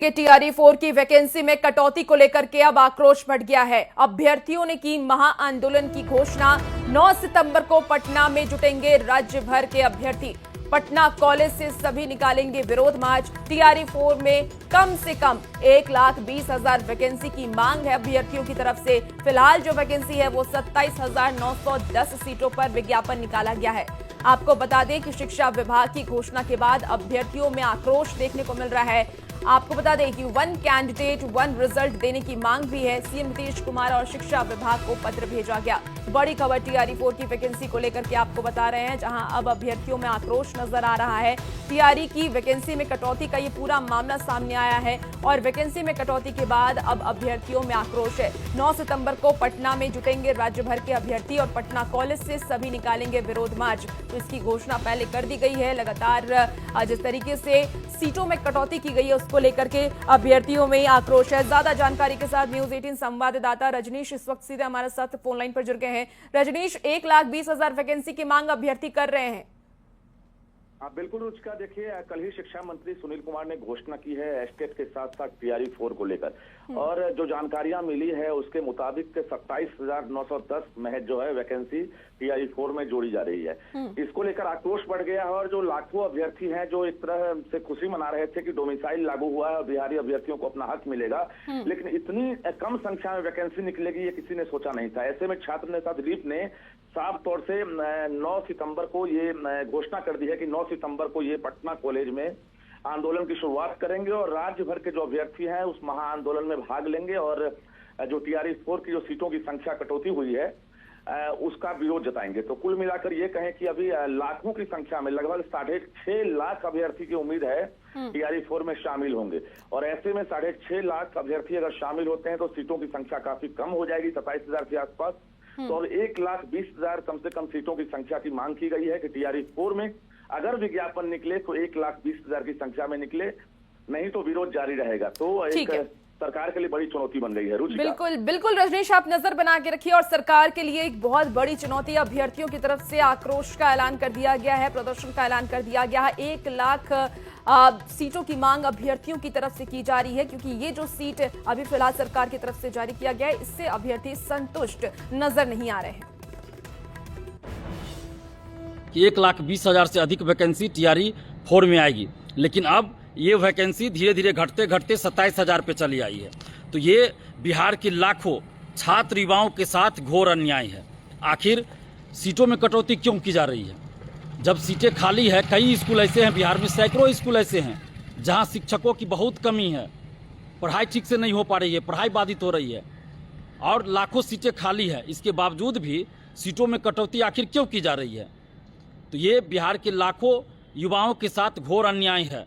के टीआरई 4 की वैकेंसी में कटौती को लेकर के अब आक्रोश बढ़ गया है। अभ्यर्थियों ने की महाआंदोलन की घोषणा। 9 सितंबर को पटना में जुटेंगे राज्य भर के अभ्यर्थी। पटना कॉलेज से सभी निकालेंगे विरोध मार्च। टीआरई 4 में कम से कम 1,20,000 वैकेंसी की मांग है अभ्यर्थियों की तरफ से। फिलहाल जो वैकेंसी है वो 27,910 सीटों पर विज्ञापन निकाला गया है। आपको बता दें कि शिक्षा विभाग की घोषणा के बाद अभ्यर्थियों में आक्रोश देखने को मिल रहा है। आपको बता दें कि 1 कैंडिडेट 1 रिजल्ट देने की मांग भी है। सीएम नीतीश कुमार और शिक्षा विभाग को पत्र भेजा गया। बड़ी खबर टीआरई 4 की वैकेंसी को लेकर के आपको बता रहे हैं, जहां अब अभ्यर्थियों में आक्रोश नजर आ रहा है। टीआरई की वैकेंसी में कटौती का ये पूरा मामला सामने आया है और वैकेंसी में कटौती के बाद अब अभ्यर्थियों में आक्रोश है। 9 सितंबर को पटना में जुटेंगे राज्य भर के अभ्यर्थी और पटना कॉलेज से सभी निकालेंगे विरोध मार्च। तो इसकी घोषणा पहले कर दी गई है। लगातार जिस तरीके से सीटों में कटौती की गई है उसको लेकर के अभ्यर्थियों में आक्रोश है। ज्यादा जानकारी के साथ न्यूज 18 संवाददाता रजनीश इस वक्त सीधे हमारे साथ फोन लाइन पर जुड़ गए हैं। रजनीश, 1,20,000 वैकेंसी की मांग अभ्यर्थी कर रहे हैं। बिल्कुल रुचिका, देखिए कल ही शिक्षा मंत्री सुनील कुमार ने घोषणा की है एस्टेट के साथ साथ टीआरई 4 को लेकर, और जो जानकारियां मिली है उसके मुताबिक 27,910 महज जो है वैकेंसी टीआरई 4 में जोड़ी जा रही है। इसको लेकर आक्रोश बढ़ गया है और जो लाखों अभ्यर्थी हैं जो एक तरह से खुशी मना रहे थे कि डोमिसाइल लागू हुआ है और बिहारी अभ्यर्थियों को अपना हक मिलेगा, लेकिन इतनी कम संख्या में वैकेंसी निकलेगी ये किसी ने सोचा नहीं था। ऐसे में छात्र नेता दिलीप ने साफ तौर से 9 सितंबर को ये घोषणा कर दी है कि 9 सितंबर को ये पटना कॉलेज में आंदोलन की शुरुआत करेंगे और राज्य भर के जो अभ्यर्थी हैं उस महाआंदोलन में भाग लेंगे और जो टीआरई 4 की जो सीटों की संख्या कटौती हुई है उसका विरोध जताएंगे। तो कुल मिलाकर ये कहें कि अभी लाखों की संख्या में लगभग 6.5 लाख अभ्यर्थी की उम्मीद है टीआरई 4 में शामिल होंगे, और ऐसे में 6.5 लाख अभ्यर्थी अगर शामिल होते हैं तो सीटों की संख्या काफी कम हो जाएगी, 27,000 के आसपास। तो और 1,20,000 कम से कम सीटों की संख्या की मांग की गई है कि टीआरई 4 में अगर विज्ञापन निकले तो 1,20,000 की संख्या में निकले, नहीं तो विरोध जारी रहेगा। तो एक सरकार के लिए बड़ी चुनौती बन गई है। बिल्कुल बिल्कुल रजनीश, आप नजर बना के रखिए। और सरकार के लिए एक बहुत बड़ी चुनौती अभ्यर्थियों की तरफ से आक्रोश का ऐलान कर दिया गया है, प्रदर्शन का ऐलान कर दिया गया है। 1 लाख सीटों की मांग अभ्यर्थियों की तरफ से की जा रही है, क्योंकि ये जो सीट अभी फिलहाल सरकार की तरफ से जारी किया गया है इससे अभ्यर्थी संतुष्ट नजर नहीं आ रहे हैं। 1,20,000 से अधिक वैकेंसी टीआरई 4 में आएगी, लेकिन अब ये वैकेंसी धीरे धीरे घटते घटते 27,000 पे चली आई है। तो ये बिहार के लाखों छात्र युवाओं के साथ घोर अन्याय है। आखिर सीटों में कटौती क्यों की जा रही है जब सीटें खाली है? कई स्कूल ऐसे हैं बिहार में, सैकड़ों स्कूल ऐसे हैं जहां शिक्षकों की बहुत कमी है, पढ़ाई ठीक से नहीं हो पा रही है, पढ़ाई बाधित हो रही है और लाखों सीटें खाली है। इसके बावजूद भी सीटों में कटौती आखिर क्यों की जा रही है? तो ये बिहार के लाखों युवाओं के साथ घोर अन्याय है।